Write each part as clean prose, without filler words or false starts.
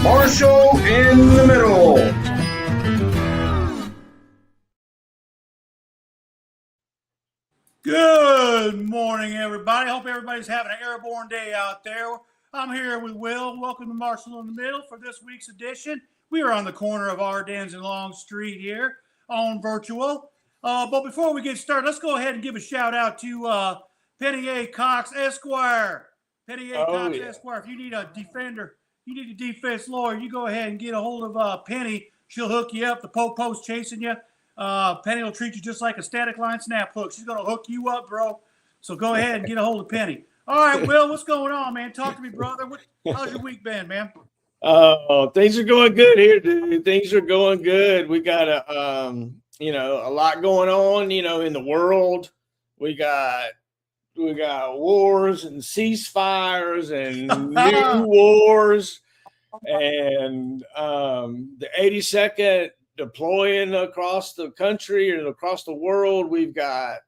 Marshall in the middle. Good morning, everybody. Hope everybody's having an airborne day out there. I'm here with Will. Welcome to Marshall in the Middle for this week's edition. We are on the corner of Ardennes and Longstreet here on virtual. But before we get started, let's go ahead and give a shout out to Penny A. Cox Esquire. Penny A. Cox Esquire. If you need a defender, you need a defense lawyer, you go ahead and get a hold of Penny. She'll hook you up. The post chasing you. Penny will treat you just like a static line snap hook. She's going to hook you up, bro. So go ahead and get a hold of Penny. All right, Will, what's going on, man? Talk to me, brother. How's your week been, man? Things are going good here, dude. Things are going good. We got a lot going on, in the world. We got wars and ceasefires and new wars, and the 82nd deploying across the country and across the world. We've got,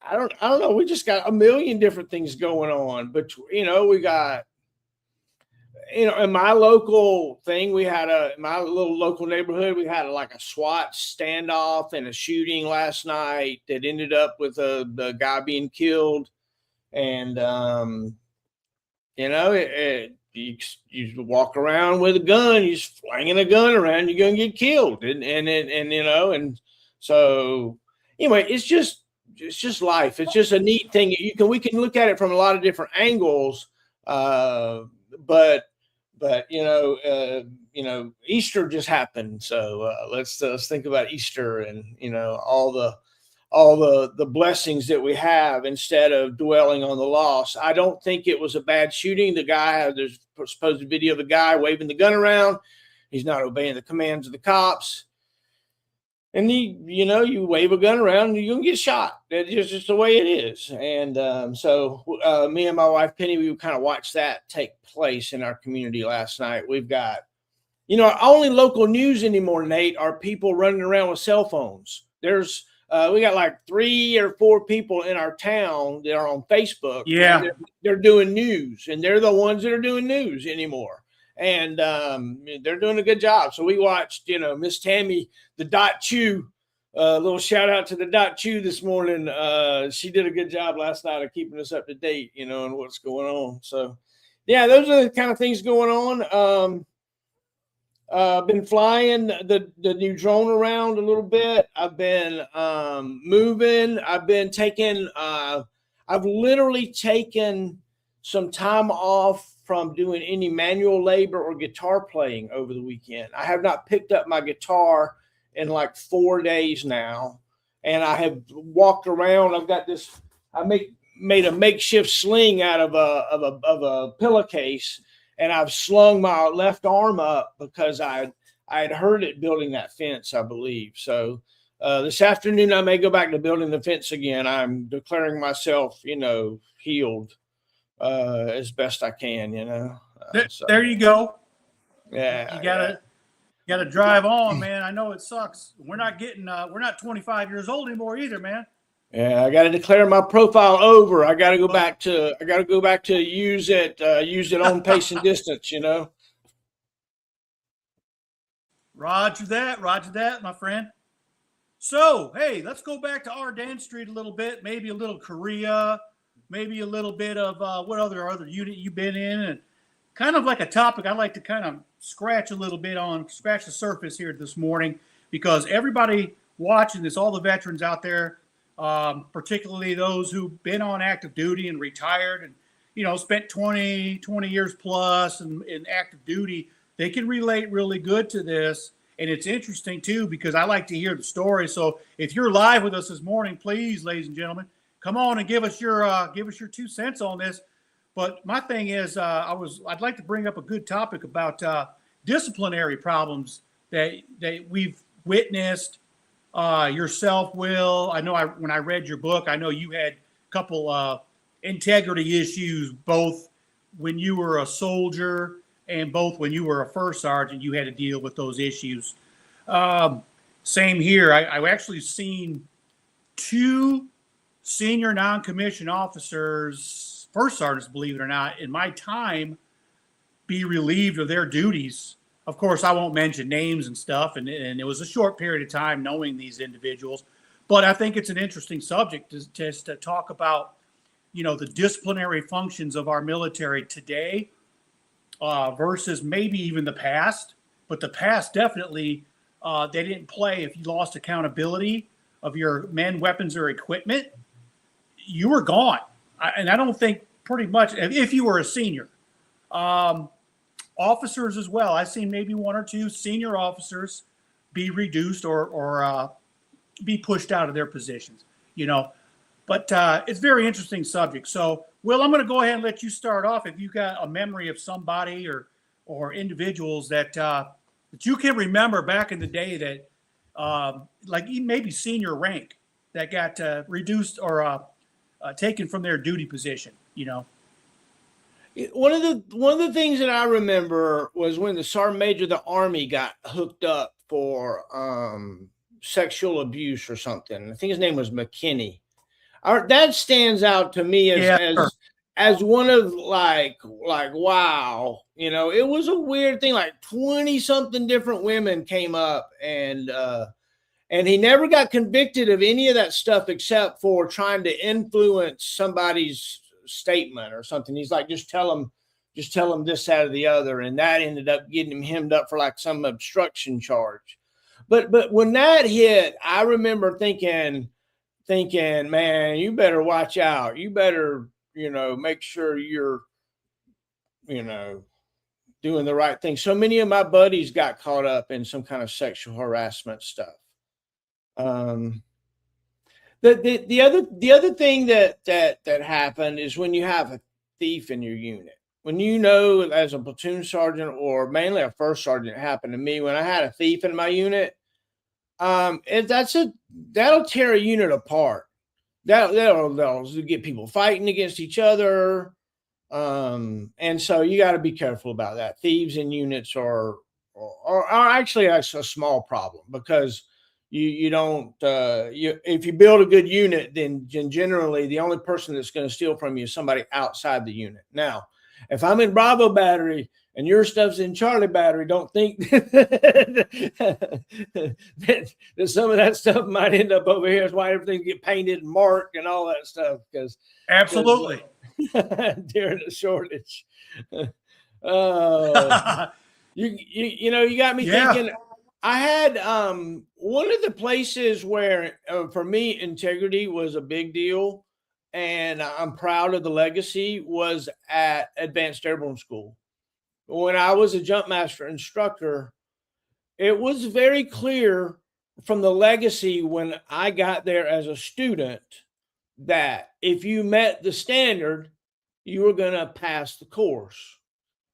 I don't know. We just got a million different things going on, but we got, in my local thing, my little local neighborhood, we had like a SWAT standoff and a shooting last night that ended up with the guy being killed. And, you walk around with a gun, you're just flinging a gun around, you're going to get killed. And so anyway, it's just life. It's just a neat thing. We can look at it from a lot of different angles. But Easter just happened. So let's think about Easter and, all the blessings that we have instead of dwelling on the loss. I don't think it was a bad shooting. There's a supposed video of the guy waving the gun around. He's not obeying the commands of the cops. And you wave a gun around and you're going to get shot. That's just the way it is. And so me and my wife, Penny, we kind of watched that take place in our community last night. We've got, our only local news anymore, Nate, are people running around with cell phones. We got like 3 or 4 people in our town that are on Facebook. Yeah. They're doing news, and they're the ones that are doing news anymore. And they're doing a good job. So we watched, Miss Tammy, the Dot Chew, a little shout out to the Dot Chew this morning. She did a good job last night of keeping us up to date, and what's going on. So, yeah, those are the kind of things going on. Been flying the new drone around a little bit. I've been moving. I've literally taken some time off from doing any manual labor or guitar playing over the weekend. I have not picked up my guitar in like 4 days now, and I have walked around. I've got this. Made a makeshift sling out of a pillowcase, and I've slung my left arm up because I had heard it building that fence, I believe. So this afternoon I may go back to building the fence again. I'm declaring myself, healed as best I can, There you go. Yeah. You gotta drive on, man. I know it sucks. We're not 25 years old anymore either, man. Yeah, I got to declare my profile over. I got to go back to use it on pace and distance, Roger that, my friend. So, hey, let's go back to Ardennes Street a little bit, maybe a little Korea, maybe a little bit of what other unit you've been in, and kind of like a topic I'd like to kind of scratch the surface here this morning, because everybody watching this, all the veterans out there, particularly those who've been on active duty and retired and, spent 20 years plus in active duty, they can relate really good to this. And it's interesting too, because I like to hear the story. So if you're live with us this morning, please, ladies and gentlemen, come on and give us your 2 cents on this. But my thing is, I'd like to bring up a good topic about disciplinary problems that we've witnessed. Yourself, Will. I know when I read your book, I know you had a couple integrity issues, both when you were a soldier and both when you were a first sergeant. You had to deal with those issues. Same here. I've actually seen 2 senior non-commissioned officers, first sergeants, believe it or not, in my time be relieved of their duties. Of course, I won't mention names and stuff, and it was a short period of time knowing these individuals, but I think it's an interesting subject to talk about, the disciplinary functions of our military today versus maybe even the past. But the past definitely, they didn't play. If you lost accountability of your men, weapons, or equipment, you were gone. And I don't think pretty much, if you were a senior, officers as well. I've seen maybe one or two senior officers be reduced or be pushed out of their positions, But it's a very interesting subject. So, Will, I'm going to go ahead and let you start off. If you got a memory of somebody or individuals that you can remember back in the day that, like maybe senior rank, that got reduced or taken from their duty position, One of the things that I remember was when the Sergeant Major of the Army got hooked up for sexual abuse or something. I think his name was McKinney. That stands out to me as one of like wow, it was a weird thing. Like 20 something different women came up, and he never got convicted of any of that stuff except for trying to influence somebody's statement or something. He's like, just tell them this, that, or the other, and that ended up getting him hemmed up for like some obstruction charge. But when that hit, I remember thinking, man, you better watch out. You better, make sure you're, doing the right thing. So many of my buddies got caught up in some kind of sexual harassment stuff. The other thing that happened is when you have a thief in your unit. When as a platoon sergeant or mainly a first sergeant, it happened to me when I had a thief in my unit. That'll tear a unit apart. That'll get people fighting against each other. And so you got to be careful about that. Thieves in units are actually a small problem, because you don't if you build a good unit, then generally the only person that's going to steal from you is somebody outside the unit. Now, if I'm in Bravo battery and your stuff's in Charlie battery, don't think that some of that stuff might end up over here. That's why everything get painted and marked and all that stuff. Because absolutely during the shortage, you got me thinking. I had one of the places where for me integrity was a big deal, and I'm proud of the legacy, was at Advanced Airborne School. When I was a jump master instructor, it was very clear from the legacy when I got there as a student that if you met the standard, you were going to pass the course.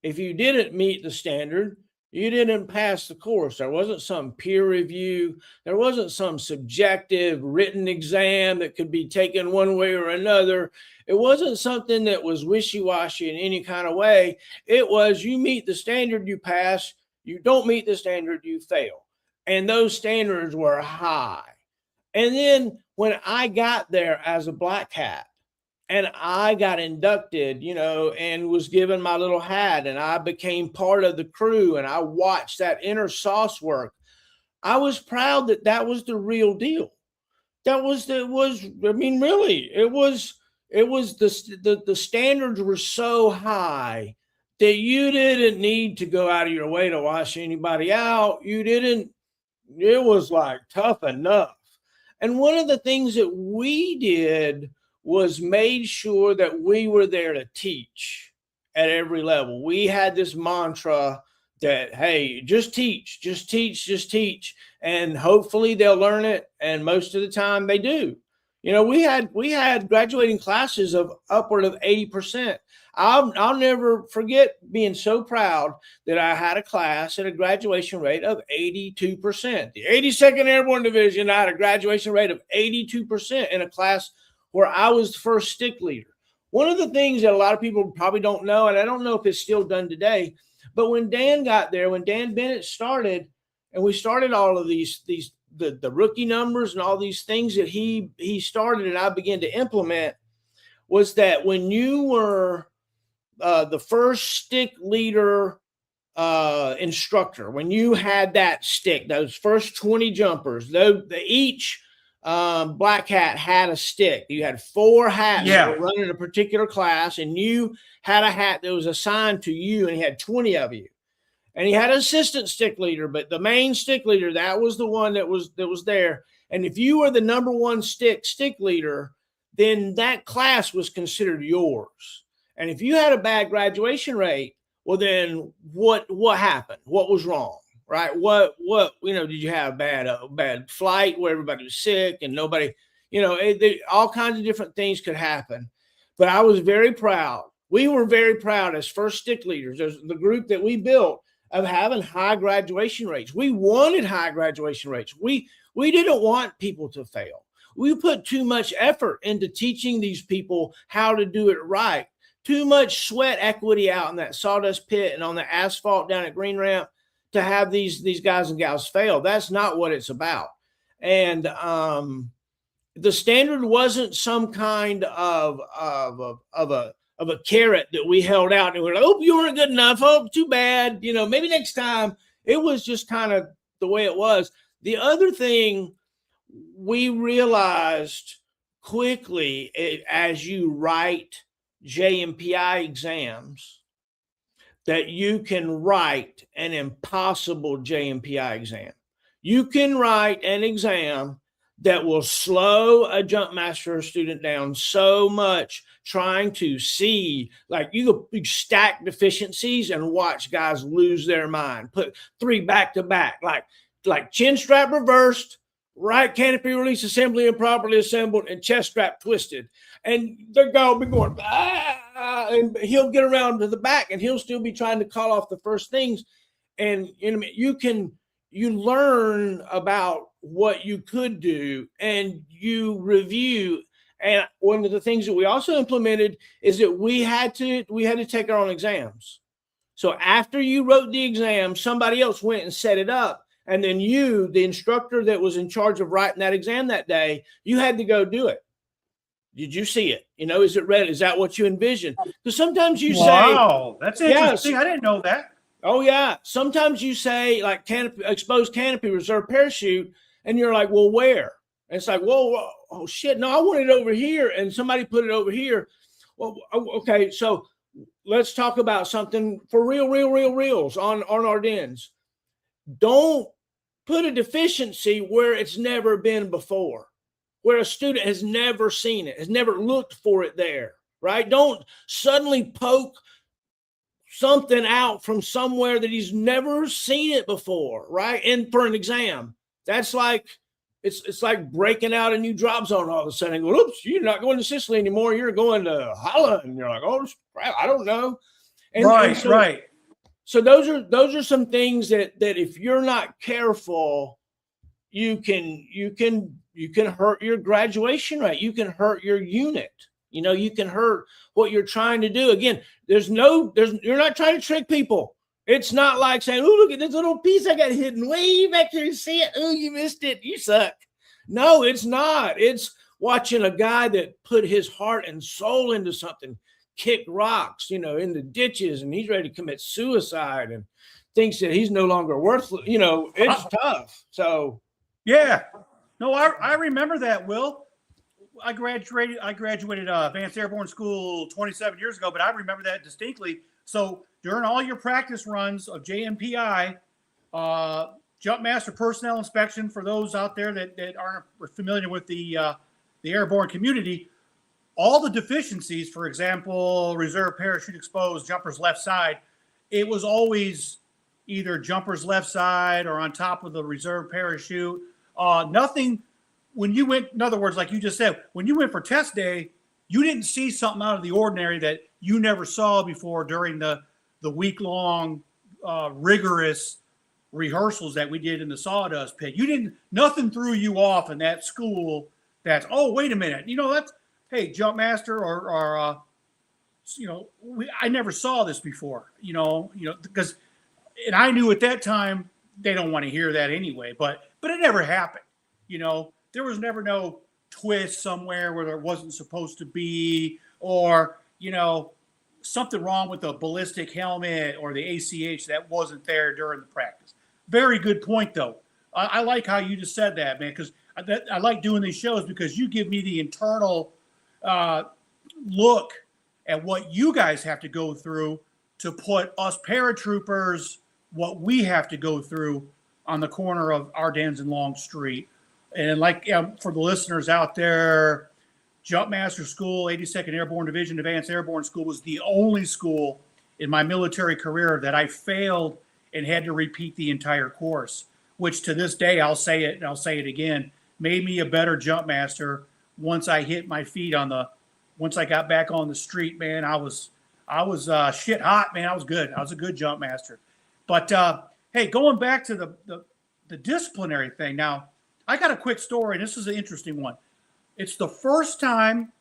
If you didn't meet the standard, you didn't pass the course. There wasn't some peer review. There wasn't some subjective written exam that could be taken one way or another. It wasn't something that was wishy-washy in any kind of way. It was, you meet the standard, you pass. You don't meet the standard, you fail. And those standards were high. And then when I got there as a black hat, and I got inducted, and was given my little hat, and I became part of the crew, and I watched that inner sauce work, I was proud that was the real deal. Really, it was the standards were so high that you didn't need to go out of your way to wash anybody out. It was like tough enough. And one of the things that we did was made sure that we were there to teach at every level. We had this mantra that, hey, just teach. And hopefully they'll learn it. And most of the time they do. We had graduating classes of upward of 80%. I'll never forget being so proud that I had a class at a graduation rate of 82%. The 82nd Airborne Division, I had a graduation rate of 82% in a class where I was the first stick leader. One of the things that a lot of people probably don't know, and I don't know if it's still done today, but when Dan got there, when Dan Bennett started, and we started all of the rookie numbers and all these things that he started and I began to implement, was that when you were the first stick leader instructor, when you had that stick, those first 20 jumpers, each black hat had a stick. You had 4 hats that were running a particular class, and you had a hat that was assigned to you, and he had 20 of you. And he had an assistant stick leader, but the main stick leader, that was the one that was there. And if you were the number 1 stick leader, then that class was considered yours. And if you had a bad graduation rate, well, then what happened? What was wrong? Right? What did you have a bad flight where everybody was sick and nobody, all kinds of different things could happen. But I was very proud. We were very proud as first stick leaders, as the group that we built, of having high graduation rates. We wanted high graduation rates. We didn't want people to fail. We put too much effort into teaching these people how to do it right. Too much sweat equity out in that sawdust pit and on the asphalt down at Green Ramp to have these guys and gals fail. That's not what it's about. And the standard wasn't some kind of a carrot that we held out and we're like, oh, you weren't good enough. Oh, too bad. Maybe next time. It was just kind of the way it was. The other thing we realized quickly, as you write JMPI exams, that you can write an impossible JMPI exam. You can write an exam that will slow a jump master student down so much, trying to see, like, you stack deficiencies and watch guys lose their mind. Put 3 back to back, like chin strap reversed, right canopy release assembly improperly assembled, and chest strap twisted. And the guy will be going, and he'll get around to the back and he'll still be trying to call off the first things. And you learn about what you could do and you review. And one of the things that we also implemented is that we had to take our own exams. So after you wrote the exam, somebody else went and set it up. And then you, the instructor that was in charge of writing that exam that day, you had to go do it. Did you see it? Is it read? Is that what you envisioned? Because sometimes you say, wow, that's interesting. I didn't know that. Oh, yeah. Sometimes you say, like, exposed canopy, reserve parachute, and you're like, well, where? And it's like, whoa, oh, shit. No, I want it over here. And somebody put it over here. Well, okay. So let's talk about something for reals on Ardennes. Don't put a deficiency where it's never been before, where a student has never seen it, has never looked for it there, right? Don't suddenly poke something out from somewhere that he's never seen it before, right? And for an exam, that's like, it's like breaking out a new drop zone all of a sudden. Go, oops, you're not going to Sicily anymore. You're going to Holland. And you're like, oh, crap, I don't know. Right. So those are some things that if you're not careful, you can hurt your graduation rate. You can hurt your unit. You can hurt what you're trying to do. Again, you're not trying to trick people. It's not like saying, oh, look at this little piece I got hidden way back there. You see it? Oh, you missed it. You suck. No, it's not. It's watching a guy that put his heart and soul into something, kick rocks, in the ditches, and he's ready to commit suicide and thinks that he's no longer worthless. It's tough. So, yeah. No, I remember that, Will. I graduated Advanced Airborne School 27 years ago, but I remember that distinctly. So during all your practice runs of JMPI, Jump Master Personnel Inspection, for those out there that aren't familiar with the airborne community, all the deficiencies, for example, reserve parachute exposed, jumper's left side, it was always either jumper's left side or on top of the reserve parachute. Nothing. When you went, in other words, like you just said, when you went for test day, you didn't see something out of the ordinary that you never saw before during the week-long rigorous rehearsals that we did in the sawdust pit. Nothing threw you off in that school. That's, oh, wait a minute, that's, hey, jump master or I never saw this before, because, and I knew at that time they don't want to hear that anyway, but it never happened, There was never no twist somewhere where there wasn't supposed to be, or, something wrong with the ballistic helmet or the ACH that wasn't there during the practice. Very good point, though. I like how you just said that, man, because I like doing these shows because you give me the internal look at what you guys have to go through to put us paratroopers, what we have to go through on the corner of Ardennes and Longstreet. And like for the listeners out there, Jumpmaster School, 82nd Airborne Division Advanced Airborne School was the only school in my military career that I failed and had to repeat the entire course, which to this day, I'll say it and I'll say it again, made me a better Jumpmaster once I hit my feet once I got back on the street, man. I was shit hot, man. I was good. I was a good Jumpmaster. But hey, going back to the disciplinary thing. Now, I got a quick story, and this is an interesting one. It's the first time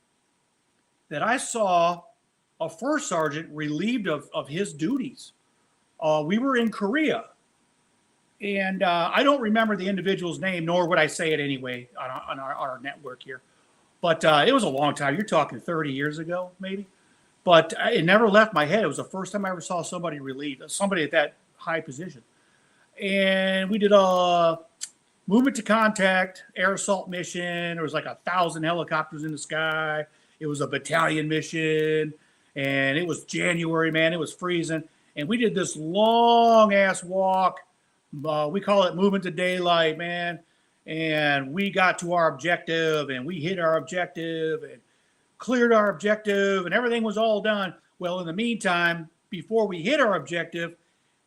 that I saw a first sergeant relieved of his duties. We were in Korea, and I don't remember the individual's name, nor would I say it anyway on our network here. But it was a long time. You're talking 30 years ago, maybe. But it never left my head. It was the first time I ever saw somebody relieved, somebody at that high position. And we did a movement to contact air assault mission. There was like 1,000 helicopters in the sky. It was a battalion mission, and it was January, man. It was freezing, and we did this long ass walk. We call it movement to daylight, man. And we got to our objective, and we hit our objective, and cleared our objective, and everything was all done. Well, in the meantime, before we hit our objective,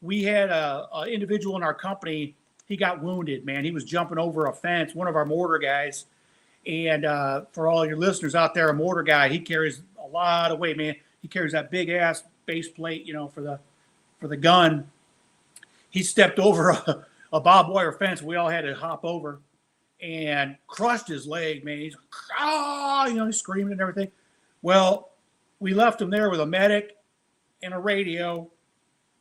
we had an individual in our company. He got wounded, man. He was jumping over a fence, one of our mortar guys. And for all your listeners out there, a mortar guy, he carries a lot of weight, man. He carries that big ass base plate, for the gun. He stepped over a barbed wire fence. We all had to hop over and crushed his leg, man. He's he's screaming and everything. Well, we left him there with a medic and a radio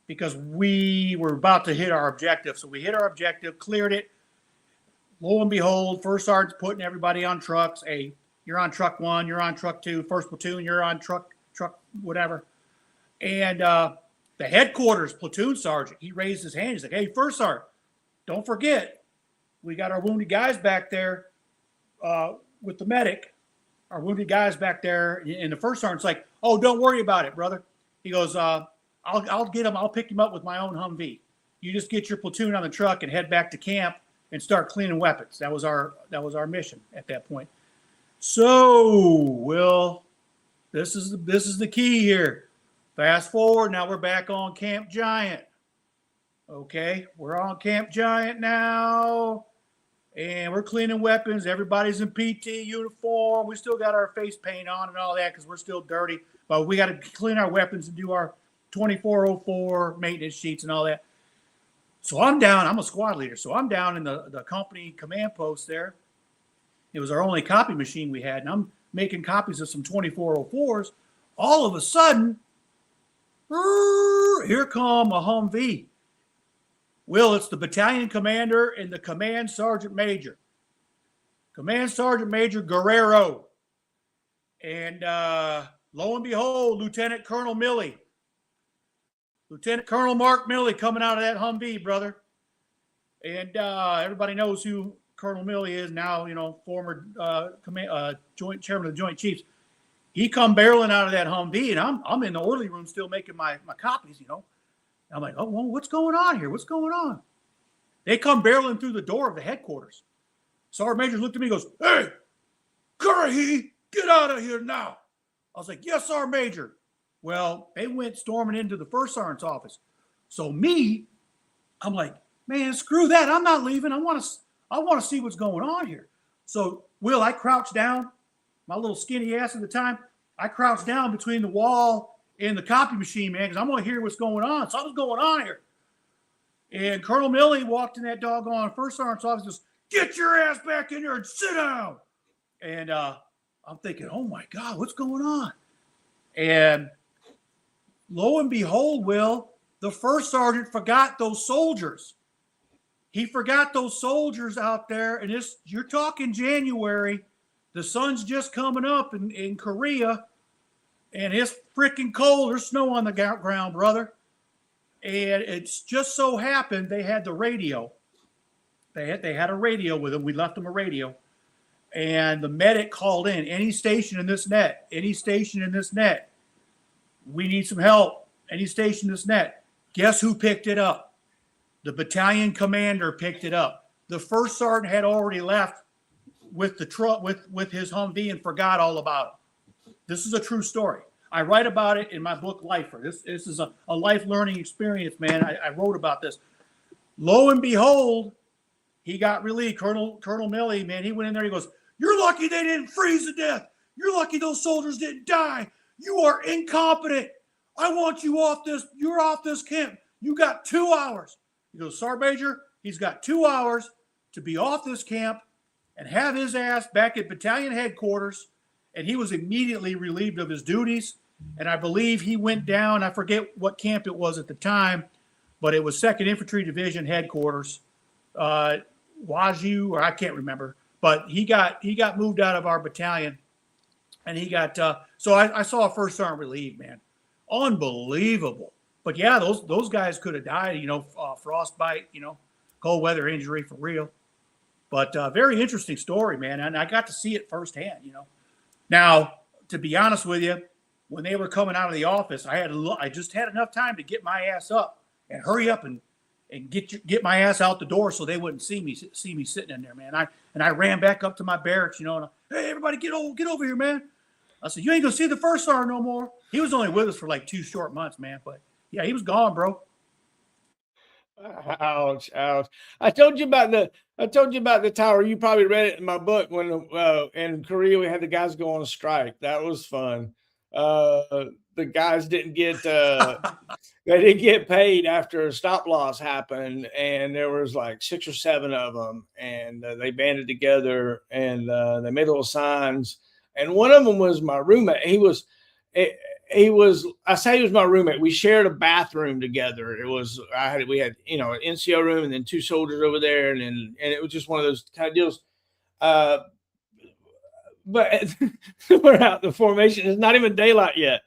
because we were about to hit our objective. So we hit our objective, cleared it. Lo and behold, first sergeant's putting everybody on trucks. Hey, you're on truck 1, you're on truck 2, first platoon, you're on truck whatever. And the headquarters platoon sergeant, he raised his hand. He's like, hey, first sergeant, don't forget, we got our wounded guys back there with the medic. Our wounded guys back there. And the first sergeant's like, oh, don't worry about it, brother. He goes, I'll get him. I'll pick him up with my own Humvee. You just get your platoon on the truck and head back to camp and start cleaning weapons. That was our mission at that point. So, Will, this is the key here. Fast forward. Now we're back on Camp Giant. Okay, we're on Camp Giant now, and we're cleaning weapons. Everybody's in PT uniform. We still got our face paint on and all that because we're still dirty. But we got to clean our weapons and do our 2404 maintenance sheets and all that. So I'm down. I'm a squad leader. So I'm down in the company command post there. It was our only copy machine we had. And I'm making copies of some 2404s. All of a sudden, here come a Humvee. Will, it's the battalion commander and the command sergeant major. Command Sergeant Major Guerrero. And lo and behold, Lieutenant Colonel Milley. Lieutenant Colonel Mark Milley coming out of that Humvee, brother. And everybody knows who Colonel Milley is now, former joint chairman of the Joint Chiefs. He come barreling out of that Humvee, and I'm in the orderly room still making my copies, I'm like, oh, well, what's going on here? What's going on? They come barreling through the door of the headquarters. Sergeant Major looked at me and goes, hey, Curry, get out of here now. I was like, yes, Sergeant Major. Well, they went storming into the first sergeant's office. So I'm like, man, screw that. I'm not leaving. I want to see what's going on here. So, Will, I crouched down, my little skinny ass at the time. I crouched down between the wall and the copy machine, man, because I'm going to hear what's going on. Something's going on here. And Colonel Milley walked in that doggone first sergeant's office and goes, get your ass back in there and sit down. And I'm thinking, oh, my God, what's going on? And lo and behold, Will, the first sergeant forgot those soldiers. He forgot those soldiers out there. And you're talking January. The sun's just coming up in Korea. and it's freaking cold. There's snow on the ground, brother. And it's just so happened they had the radio. They had a radio with them. We left them a radio. And the medic called in, any station in this net, we need some help. Any station in this net. Guess who picked it up? The battalion commander picked it up. The first sergeant had already left with the truck with his Humvee and forgot all about it. This is a true story. I write about it in my book Lifer. This is a life learning experience, man. I wrote about this. Lo and behold, he got relieved. Colonel Millie, man, he went in there. He goes, "You're lucky they didn't freeze to death. You're lucky those soldiers didn't die. You are incompetent. I want you off this. You're off this camp. You got 2 hours." He goes, "Sergeant Major, he's got 2 hours to be off this camp and have his ass back at battalion headquarters." And he was immediately relieved of his duties. And I believe he went down, I forget what camp it was at the time, but it was 2nd Infantry Division headquarters, Waju, or I can't remember. But he got moved out of our battalion. And he got, so I saw a first sergeant relieved, man. Unbelievable. But yeah, those guys could have died, frostbite, cold weather injury for real. But very interesting story, man. And I got to see it firsthand, Now, to be honest with you, when they were coming out of the office, I just had enough time to get my ass up and hurry up and get my ass out the door so they wouldn't see me sitting in there, man. I ran back up to my barracks, and hey, everybody get over here, man. I said, "You ain't gonna see the first sergeant no more." He was only with us for like 2 short months, man. But yeah, he was gone, bro. Ouch, ouch. I told you about the tower. You probably read it in my book when in Korea we had the guys go on a strike. That was fun. The guys didn't get they didn't get paid after a stop loss happened, and there was like 6 or 7 of them, and they banded together and they made little signs. And one of them was my roommate. I say he was my roommate. We shared a bathroom together. We had an NCO room and then 2 soldiers over there, and it was just one of those kind of deals. But we're out the formation. It's not even daylight yet.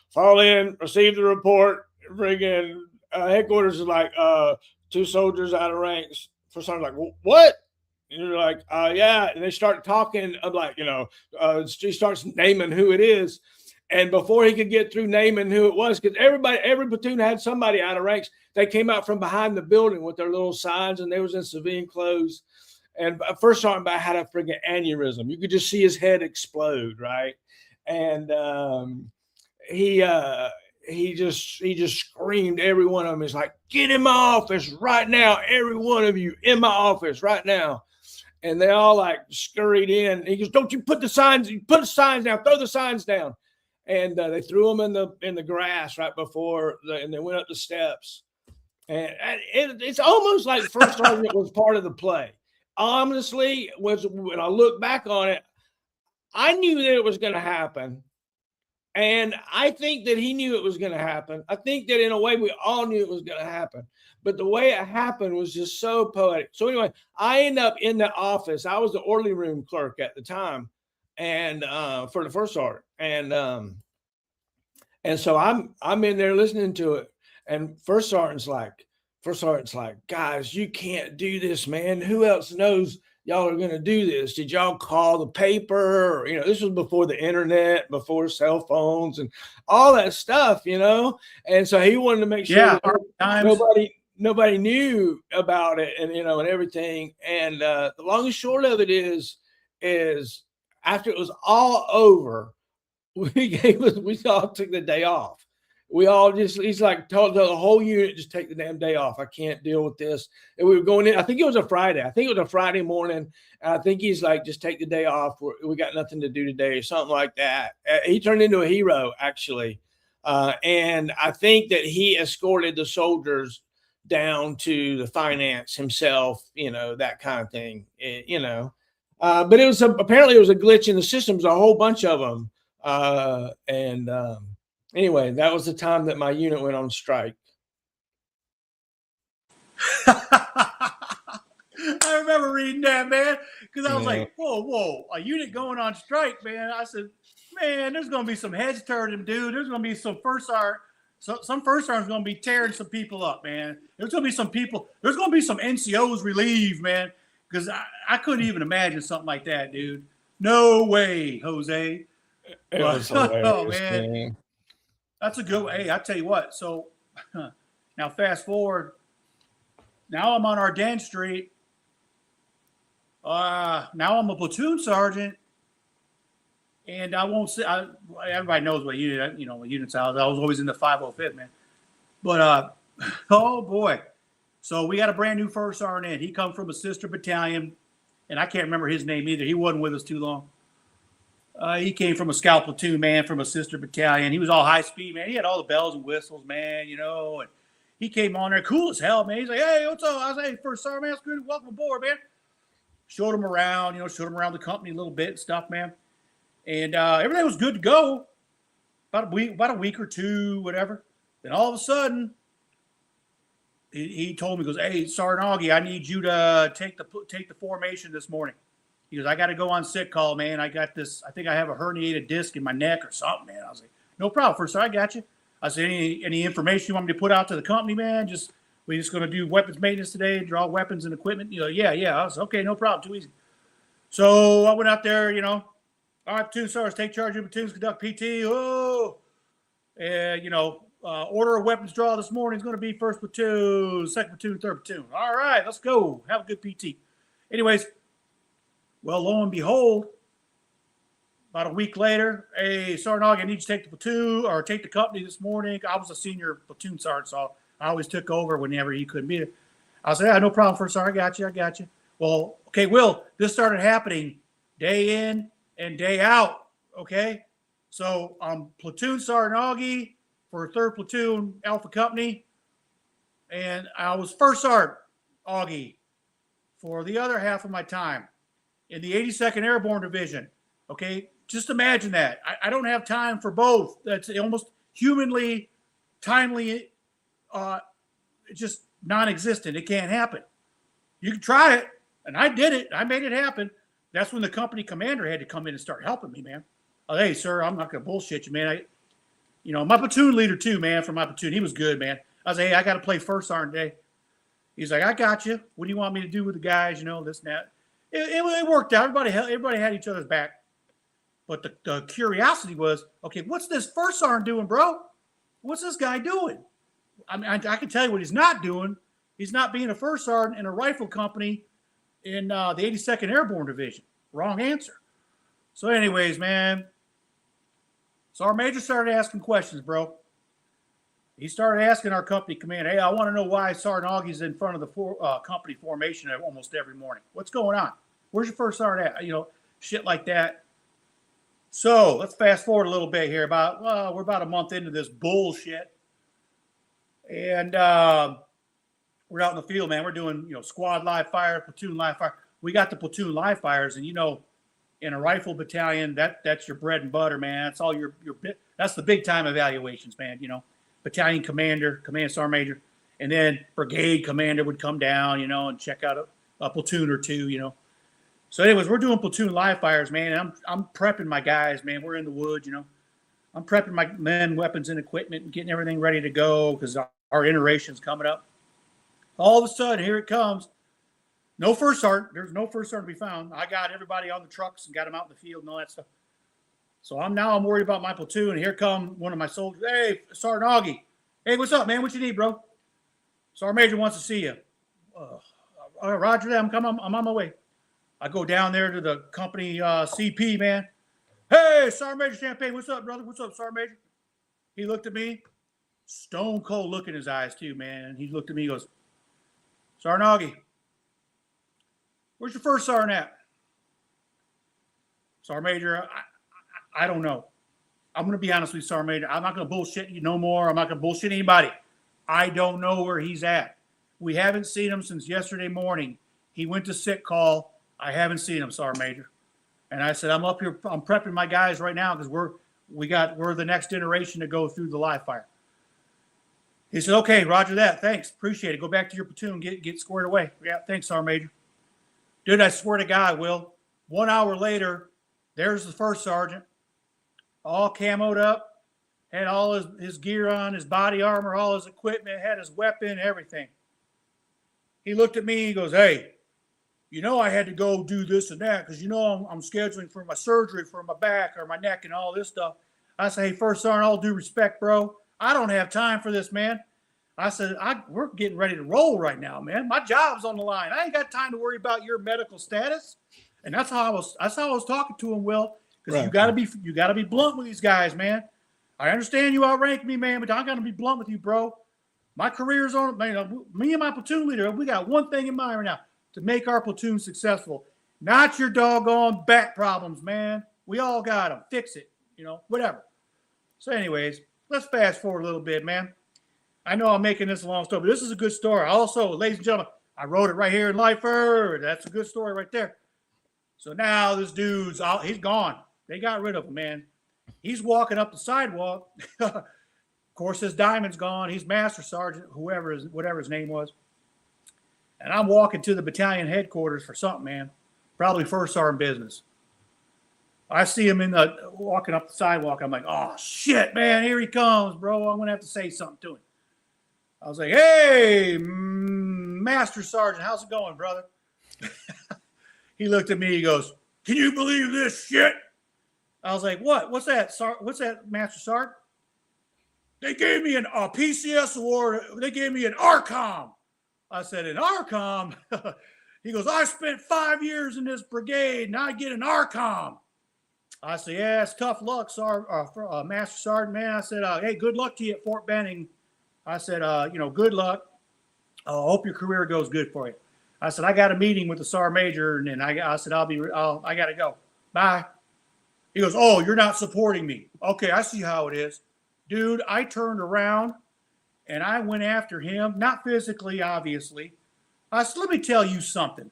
Fall in, receive the report. Friggin' headquarters is like 2 soldiers out of ranks. For something like, what? And you're like, yeah. And they start talking. I'm like, he starts naming who it is. And before he could get through naming who it was, because every platoon had somebody out of ranks. They came out from behind the building with their little signs, and they was in civilian clothes. And first sergeant had a friggin' aneurysm. You could just see his head explode, right? And he just screamed. Every one of them is like, "Get in my office right now! Every one of you in my office right now!" And they all like scurried in. He goes, "Don't you put the signs down! Throw the signs down!" And they threw them in the grass right before, and they went up the steps. And it's almost like first sergeant was part of the play. Honestly, when I look back on it, I knew that it was going to happen. And I think that he knew it was going to happen. I think that in a way we all knew it was going to happen. But the way it happened was just so poetic. So anyway, I end up in the office. I was the orderly room clerk at the time, and for the first sergeant. And so I'm in there listening to it. And first sergeant's like, "Guys, you can't do this, man. Who else knows y'all are going to do this? Did y'all call the paper?" Or, this was before the internet, before cell phones and all that stuff, And so he wanted to make sure that nobody knew about it and everything. And the long and short of it is after it was all over, we all took the day off. He's like, told the whole unit, just take the damn day off. I can't deal with this. And we were going in, I think it was a Friday morning. And I think he's like, just take the day off. We got nothing to do today or something like that. He turned into a hero, actually. And I think that he escorted the soldiers down to the finance himself, that kind of thing, But apparently it was a glitch in the systems, a whole bunch of them. Anyway, that was the time that my unit went on strike. I remember reading that, man, because I was Yeah. like, whoa, a unit going on strike, man. I said, man, there's going to be some heads turning, dude. There's going to be some first sergeant. Some first sergeant's going to be tearing some people up, man. There's going to be some people. There's going to be some NCOs relieved, man, because I couldn't even imagine something like that, dude. No way, Jose. It was hilarious, Oh, man. man. That's a good. Hey, I tell you what. So now, fast forward. Now I'm on Ardennes Street. Now I'm a platoon sergeant, and I won't say. Everybody knows what unit. You know what units I was. I was always in the 505th, man. But oh boy. So we got a brand new first sergeant. He come from a sister battalion, and I can't remember his name either. He wasn't with us too long. He came from a scout platoon, man, from a sister battalion. He was all high speed, man. He had all the bells and whistles, man, you know. And he came on there cool as hell, man. He's like, hey, what's up? I was like, hey, first sergeant, man, it's good. Welcome aboard, man. Showed him around, showed him around the company a little bit and stuff, man. And everything was good to go. About a week or two, whatever. Then all of a sudden, he told me, he goes, hey, Sergeant Augie, I need you to take the formation this morning. He goes, I got to go on sick call, man. I got this. I think I have a herniated disc in my neck or something, man. I was like, no problem, first sergeant, I got you. I said, any information you want me to put out to the company, man? We just going to do weapons maintenance today, draw weapons and equipment. Yeah. I was okay, no problem, too easy. So I went out there, all right, platoon sergeants, take charge of your platoons, conduct PT. Oh, and order of weapons draw this morning is going to be first platoon, second platoon, third platoon. All right, let's go. Have a good PT. Anyways. Well, lo and behold, about a week later, hey, Sergeant Augie, I need you to take the platoon or take the company this morning. I was a senior platoon sergeant, so I always took over whenever he couldn't be there. I said, yeah, no problem, first sergeant. I got you. Well, okay, Will, this started happening day in and day out, okay? So I'm platoon sergeant Augie for 3rd Platoon Alpha Company, and I was first sergeant Augie for the other half of my time in the 82nd Airborne Division. Okay, just imagine that. I don't have time for both. That's almost humanly, timely, just non-existent. It can't happen. You can try it, and I did it. I made it happen. That's when the company commander had to come in and start helping me, man. Oh, hey, sir, I'm not going to bullshit you, man. My platoon leader too, man, for my platoon, he was good, man. I was like, hey, I got to play first sergeant today. He's like, I got you. What do you want me to do with the guys? This and that. It worked out. Everybody had each other's back. But the curiosity was, okay, what's this first sergeant doing, bro? What's this guy doing? I mean, I can tell you what he's not doing. He's not being a first sergeant in a rifle company in the 82nd Airborne Division. Wrong answer. So anyways, man, Sergeant Major started asking questions, bro. He started asking our company commander, hey, I want to know why Sergeant Augie's in front of the company formation almost every morning. What's going on? Where's your first sergeant at? Shit like that. So let's fast forward a little bit here. We're about a month into this bullshit. And we're out in the field, man. We're doing, squad live fire, platoon live fire. We got the platoon live fires, and in a rifle battalion, that's your bread and butter, man. That's all your that's the big time evaluations, man. Battalion commander, command sergeant major, and then brigade commander would come down, and check out a platoon or two, So anyways, we're doing platoon live fires, man. And I'm prepping my guys, man. We're in the woods, I'm prepping my men, weapons, and equipment and getting everything ready to go because our iteration's coming up. All of a sudden, here it comes. No first sergeant. There's no first sergeant to be found. I got everybody on the trucks and got them out in the field and all that stuff. So I'm worried about my platoon. And here come one of my soldiers. Hey, Sergeant Augie. Hey, what's up, man? What you need, bro? Sergeant Major wants to see you. All right, roger that. I'm on my way. I go down there to the company CP, man. Hey, Sergeant Major Champagne. What's up, brother? What's up, Sergeant Major? He looked at me. Stone cold look in his eyes, too, man. He looked at me. He goes, Sergeant Augie, where's your first sergeant at? Sergeant Major, I don't know. I'm going to be honest with you, Sergeant Major. I'm not going to bullshit you no more. I'm not going to bullshit anybody. I don't know where he's at. We haven't seen him since yesterday morning. He went to sick call. I haven't seen him, Sergeant Major. And I said, I'm up here. I'm prepping my guys right now because we're the next iteration to go through the live fire. He said, okay, roger that. Thanks. Appreciate it. Go back to your platoon. Get squared away. Yeah, thanks, Sergeant Major. Dude, I swear to God, Will, 1 hour later, there's the first sergeant, all camoed up, had all his gear on, his body armor, all his equipment, had his weapon, everything. He looked at me, he goes, hey, you know I had to go do this and that because you know I'm scheduling for my surgery for my back or my neck and all this stuff. I say, hey, First Sergeant, all due respect, bro, I don't have time for this, man. I said, we're getting ready to roll right now, man. My job's on the line. I ain't got time to worry about your medical status. And that's how I was talking to him, Will, because Right. you gotta be blunt with these guys, man. I understand you outrank me, man, but I gotta be blunt with you, bro. My career's on, man. Me and my platoon leader, we got one thing in mind right now: to make our platoon successful. Not your doggone back problems, man. We all got them. Fix it, whatever. So, anyways, let's fast forward a little bit, man. I know I'm making this a long story, but this is a good story. Also, ladies and gentlemen, I wrote it right here in Lifer. That's a good story right there. So now this dude's out. He's gone. They got rid of him, man. He's walking up the sidewalk. Of course, his diamond's gone. He's Master Sergeant, whatever his name was. And I'm walking to the battalion headquarters for something, man. Probably First Sergeant business. I see him walking up the sidewalk. I'm like, oh, shit, man. Here he comes, bro. I'm going to have to say something to him. I was like, hey, Master Sergeant, how's it going, brother? He looked at me. He goes, can you believe this shit? I was like, what? What's that, Master Sergeant? They gave me a PCS award. They gave me an ARCOM. I said, an ARCOM? He goes, I spent 5 years in this brigade, and I get an ARCOM. I said, yeah, it's tough luck, Master Sergeant, man. I said, hey, good luck to you at Fort Benning. I said, good luck. I hope your career goes good for you. I said, I got a meeting with the Sergeant Major, and then I said, I got to go. Bye. He goes, oh, you're not supporting me. Okay, I see how it is. Dude, I turned around, and I went after him, not physically, obviously. I said, let me tell you something.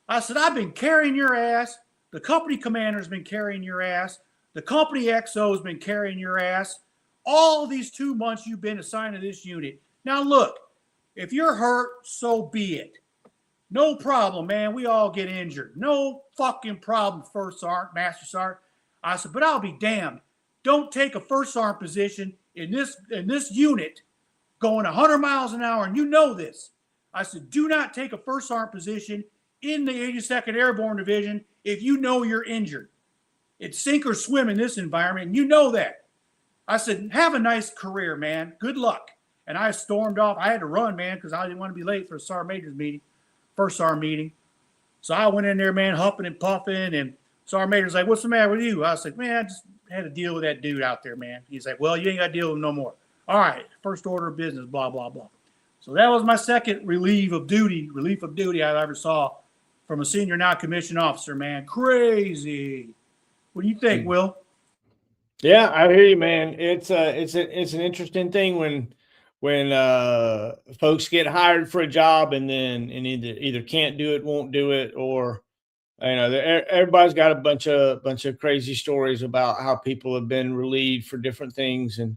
I said, I've been carrying your ass. The company commander's been carrying your ass. The company XO's been carrying your ass. All these 2 months you've been assigned to this unit. Now, look, if you're hurt, so be it. No problem, man. We all get injured. No fucking problem, First Sergeant, Master Sergeant. I said, but I'll be damned. Don't take a First Sergeant position in this unit going 100 miles an hour, and you know this. I said, do not take a First Sergeant position in the 82nd Airborne Division if you know you're injured. It's sink or swim in this environment, and you know that. I said, have a nice career, man. Good luck. And I stormed off. I had to run, man, because I didn't want to be late for a Sergeant Major's meeting, First Sergeant meeting. So I went in there, man, huffing and puffing, and Sergeant Major's like, what's the matter with you? I was like, man, I just had to deal with that dude out there, man. He's like, well, you ain't got to deal with him no more. All right, first order of business, blah, blah, blah. So that was my second relief of duty I ever saw from a senior non-commissioned officer, man. Crazy. What do you think, Will? Yeah, I hear you, man. It's an interesting thing when folks get hired for a job and either can't do it, won't do it, or everybody's got a bunch of crazy stories about how people have been relieved for different things, and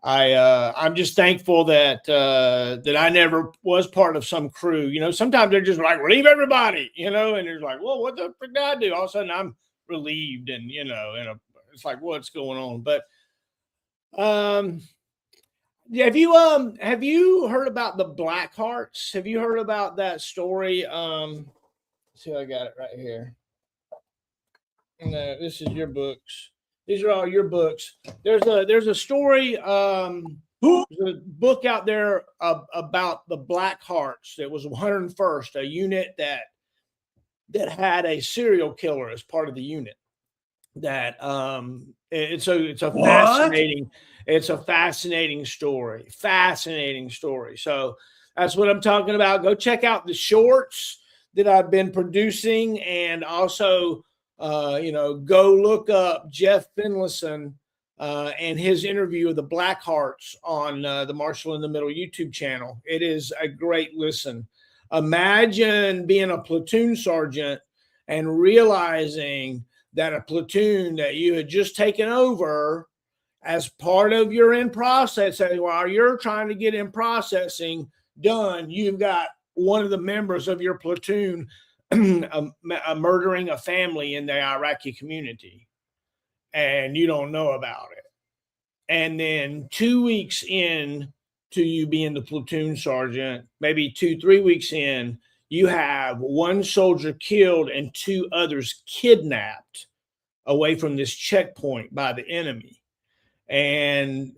I'm just thankful that I never was part of some crew. Sometimes they're just like, relieve everybody, and they're like, well, what the frick did I do? All of a sudden I'm relieved, and it's like, what's going on? But have you heard about the Black Hearts? Have you heard about that story? See, I got it right here. No, this is your books. These are all your books. There's a story, there's a book out there about the Black Hearts. That was 101st, a unit that had a serial killer as part of the unit. That it's a fascinating story. So that's what I'm talking about. Go check out the shorts that I've been producing, and also go look up Jeff Finlayson and his interview of the Black Hearts on the Marshall in the Middle YouTube channel. It is a great listen. Imagine being a platoon sergeant and realizing that a platoon that you had just taken over as part of your in processing, while you're trying to get in processing done, you've got one of the members of your platoon murdering a family in the Iraqi community, and you don't know about it. And then 2 weeks in to you being the platoon sergeant, maybe 2-3 weeks in, you have one soldier killed and 2 others kidnapped away from this checkpoint by the enemy. And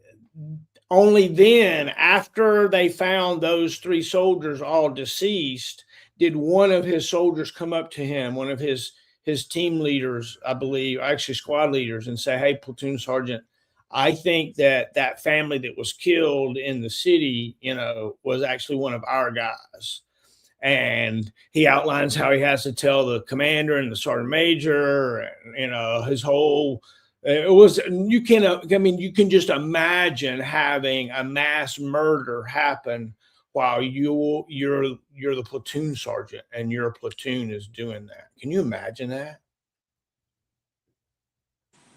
only then, after they found those 3 soldiers all deceased, did one of his soldiers come up to him, one of his team leaders, I believe, actually squad leaders, and say, "Hey, platoon sergeant, I think that family that was killed in the city, was actually one of our guys." And he outlines how he has to tell the commander and the sergeant major, and, his whole, you can just imagine having a mass murder happen while you're the platoon sergeant and your platoon is doing that. Can you imagine that?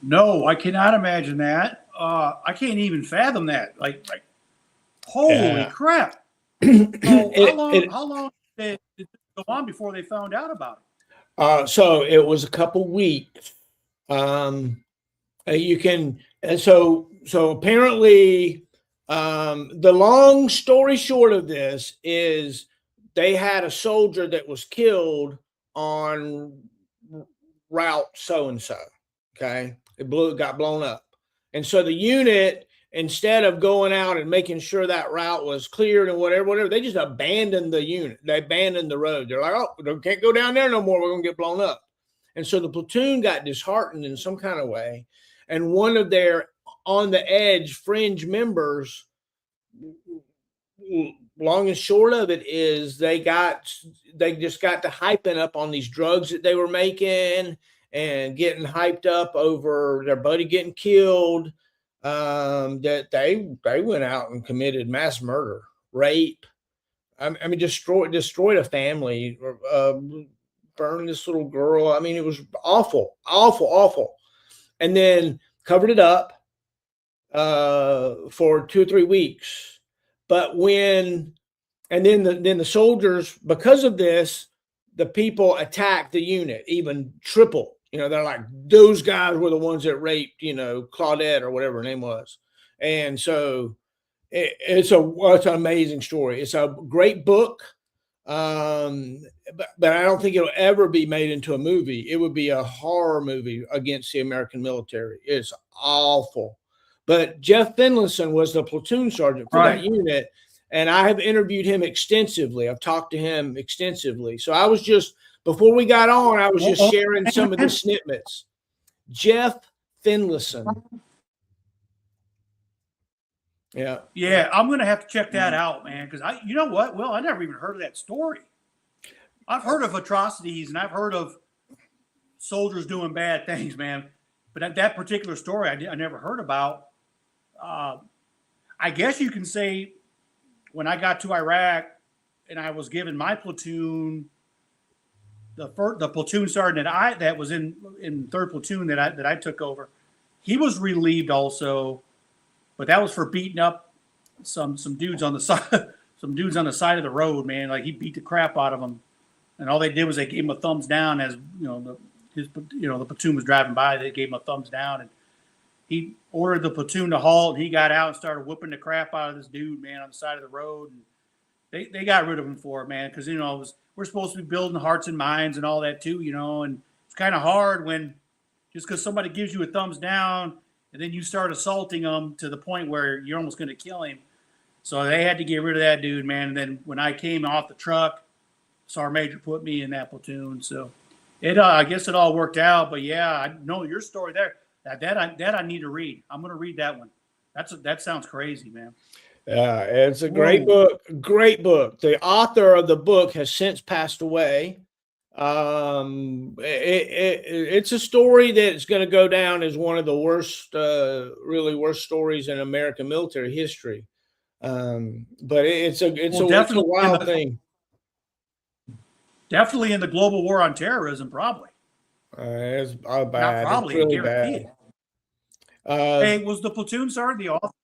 No, I cannot imagine that. I can't even fathom that. Like holy crap. So how long did it go on before they found out about it? So it was a couple weeks. You can, and so apparently, the long story short of this is they had a soldier that was killed on route so and so. Okay, got blown up, and so the unit, instead of going out and making sure that route was cleared and whatever, they just abandoned the unit. They abandoned the road. They're like, "Oh, we can't go down there no more. We're going to get blown up." And so the platoon got disheartened in some kind of way. And one of their on the edge fringe members, long and short of it is they just got to hyping up on these drugs that they were making and getting hyped up over their buddy getting killed. That they went out and committed mass murder, rape. I mean, destroyed a family, burned this little girl. I mean, it was awful, awful, awful. And then covered it up for 2 or 3 weeks. But then the soldiers, because of this, the people attacked the unit even triple. They're like, those guys were the ones that raped, Claudette or whatever her name was. And so it's an amazing story. It's a great book. But I don't think it'll ever be made into a movie. It would be a horror movie against the American military. It's awful. But Jeff Finlayson was the platoon sergeant for that unit, and I have interviewed him extensively. I've talked to him extensively. So I was just, before we got on, I was just sharing some of the snippets. Jeff Finlayson. Yeah. Yeah, I'm going to have to check that out, man, because you know what? Well, I never even heard of that story. I've heard of atrocities and I've heard of soldiers doing bad things, man. But that particular story I never heard about. I guess you can say when I got to Iraq and I was given my platoon, the platoon sergeant that was in 3rd platoon that I took over, he was relieved also. But that was for beating up some dudes on the side, some dudes on the side of the road, man. Like he beat the crap out of them, and all they did was they gave him a thumbs down as the platoon was driving by. They gave him a thumbs down, and he ordered the platoon to halt. And he got out and started whooping the crap out of this dude, man, on the side of the road. And they got rid of him for it, man, because we're supposed to be building hearts and minds and all that too, and it's kind of hard when just because somebody gives you a thumbs down. And then you start assaulting them to the point where you're almost going to kill him. So they had to get rid of that dude, man. And then when I came off the truck, Sergeant Major put me in that platoon. So I guess it all worked out. But yeah, I know your story there. That I need to read. I'm going to read that one. That sounds crazy, man. Yeah, it's a great book. Great book. The author of the book has since passed away. It's a story that's going to go down as one of the worst, really worst stories in American military history. But it's a wild thing. Definitely in the global war on terrorism, probably. It's bad. Not probably, it's really bad. Hey, was the platoon sergeant the author?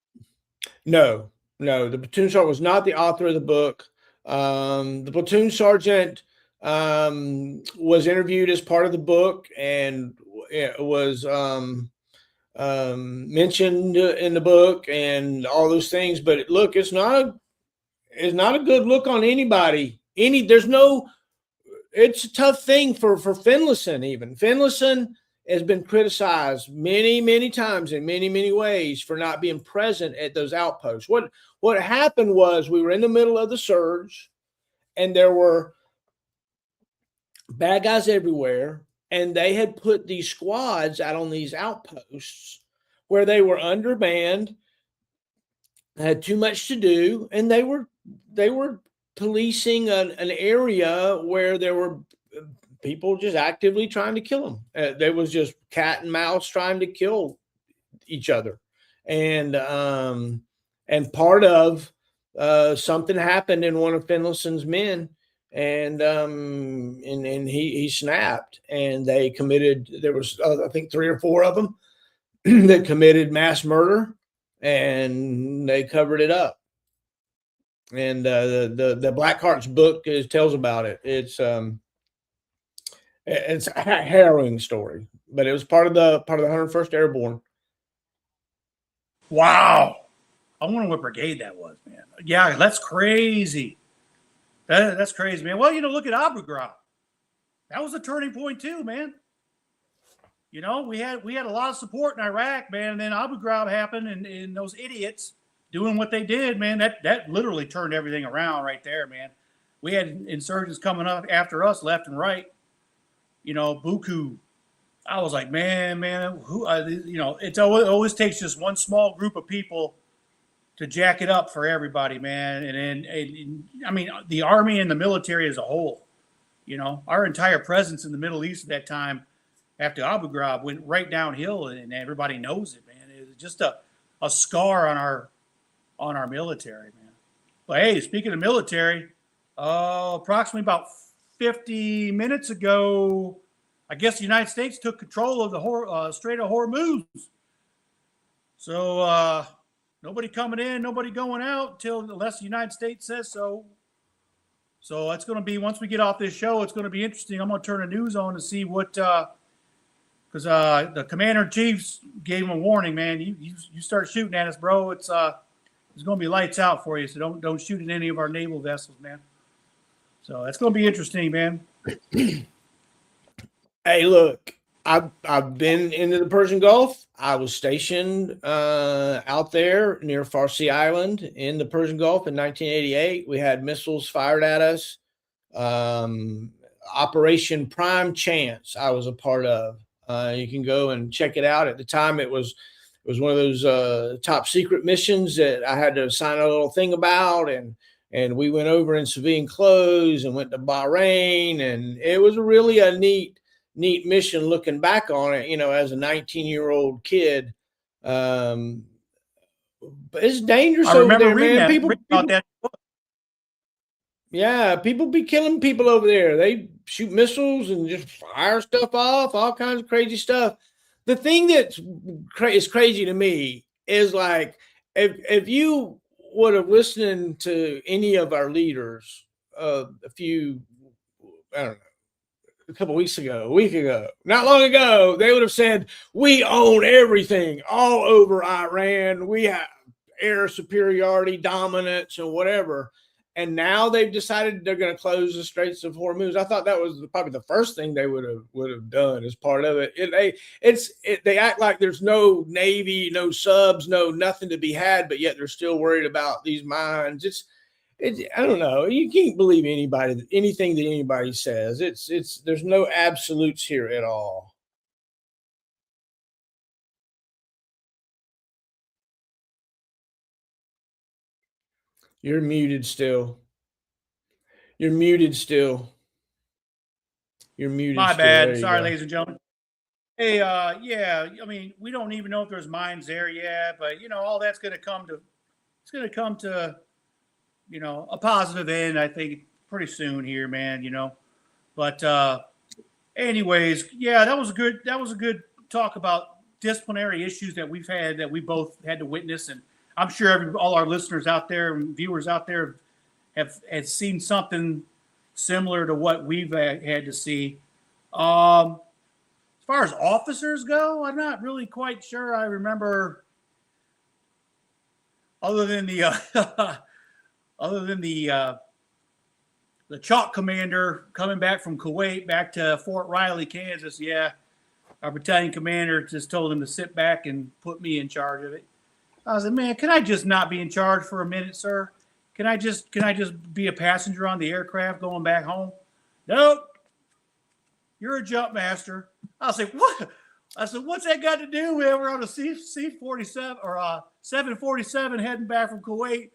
No, the platoon sergeant was not the author of the book. The platoon sergeant was interviewed as part of the book and was mentioned in the book and all those things. But look, it's not a good look on anybody. It's a tough thing for Finlayson. Even Finlayson has been criticized many times in many ways for not being present at those outposts. What happened was we were in the middle of the surge, and there were bad guys everywhere, and they had put these squads out on these outposts where they were undermanned, had too much to do, and they were policing an area where there were people just actively trying to kill them. There was just cat and mouse trying to kill each other, and part of something happened in one of Finlayson's men, and he snapped, and they committed. There was I think 3 or 4 of them that committed mass murder, and they covered it up. And the Blackheart's book tells about it. It's a harrowing story, but it was part of the 101st Airborne. Wow. I wonder what brigade that was, man. Yeah, that's crazy. That's crazy, man. Well, look at Abu Ghraib. That was a turning point too, man. We had a lot of support in Iraq, man, and then Abu Ghraib happened, and those idiots doing what they did, man, that literally turned everything around right there, man. We had insurgents coming up after us left and right. Buku. I was like, man, who? It always takes just one small group of people to jack it up for everybody, man. And I mean, the army and the military as a whole. Our entire presence in the Middle East at that time, after Abu Ghraib, went right downhill, and everybody knows it, man. It was just a scar on our military, man. But hey, speaking of military, approximately about 50 minutes ago, I guess the United States took control of the Strait of Hormuz. So nobody coming in, nobody going out unless the United States says so. So it's going to be, once we get off this show, it's going to be interesting. I'm going to turn the news on to see what, because the commander-in-chief gave him a warning, man. You start shooting at us, bro. It's going to be lights out for you. So don't shoot at any of our naval vessels, man. So that's going to be interesting, man. Hey, look, I've been into the Persian Gulf. I was stationed out there near Farsi Island in the Persian Gulf in 1988. We had missiles fired at us. Operation Prime Chance, I was a part of. You can go and check it out. At the time, it was one of those top secret missions that I had to sign a little thing about, and we went over in civilian clothes and went to Bahrain, and it was really a neat mission looking back on it, as a 19-year-old kid. But it's dangerous over there, man. People about that. Yeah, people be killing people over there. They shoot missiles and just fire stuff off, all kinds of crazy stuff. The thing that is crazy to me is, like, if you would have listened to any of our leaders a week ago, not long ago, they would have said, we own everything all over Iran. We have air superiority, dominance, and whatever. And now they've decided they're going to close the Straits of Hormuz. I thought that was probably the first thing they would have done as part of it. They act like there's no Navy, no subs, nothing to be had, but yet they're still worried about these mines. I don't know. You can't believe anything that anybody says. There's no absolutes here at all. You're muted still. My bad. Sorry, ladies and gentlemen. Hey, yeah. I mean, we don't even know if there's mines there yet, but all that's going to come to. It's going to come to, a positive end, I think, pretty soon here, man. But anyways, yeah, that was a good talk about disciplinary issues that we've had, that we both had to witness, and I'm sure all our listeners out there and viewers out there have seen something similar to what we've had to see. As far as officers go, I'm not really quite sure. I remember, other than the the chalk commander coming back from Kuwait back to Fort Riley, Kansas. Yeah, our battalion commander just told him to sit back and put me in charge of it. I was like, man, can I just not be in charge for a minute, sir? Can I just be a passenger on the aircraft going back home? Nope. You're a jump master. I was like, what? I said, what's that got to do with we're on a C-47 or a 747 heading back from Kuwait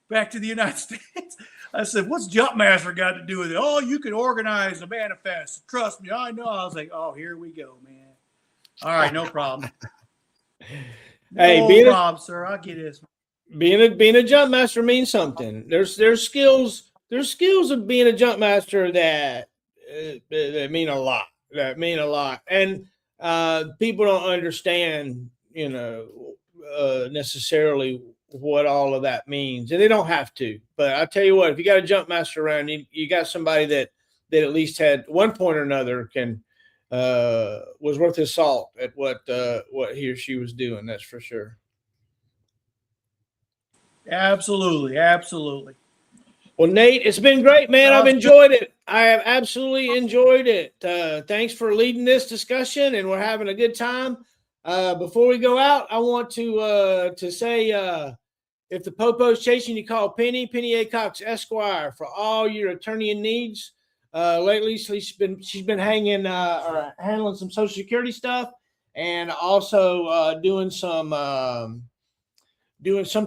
back to the United States? I said, what's jump master got to do with it? Oh, you can organize a manifest. Trust me, I know. I was like, oh, here we go, man. All right, no problem. Hey, no problem, sir. I'll get this. Being a jump master means something. There's skills of being a jump master that mean a lot. And people don't understand, necessarily what all of that means, and they don't have to. But I tell you what, if you got a jump master around, you got somebody that at least had one point or another was worth his salt at what he or she was doing. That's for sure. Absolutely. Well, Nate, it's been great, man. I've enjoyed it. I have absolutely enjoyed it. Thanks for leading this discussion, and we're having a good time. Before we go out, I want to say, if the popo's chasing you, call Penny Acox Esquire for all your attorney needs. Lately, she's been handling some Social Security stuff, and also doing some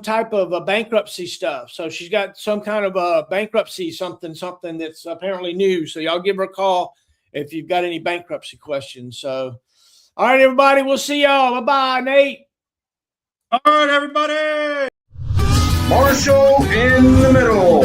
type of bankruptcy stuff. So she's got some kind of a bankruptcy something that's apparently new. So y'all give her a call if you've got any bankruptcy questions. So, all right, everybody, we'll see y'all. Bye-bye, Nate. All right, everybody. Marshall in the middle.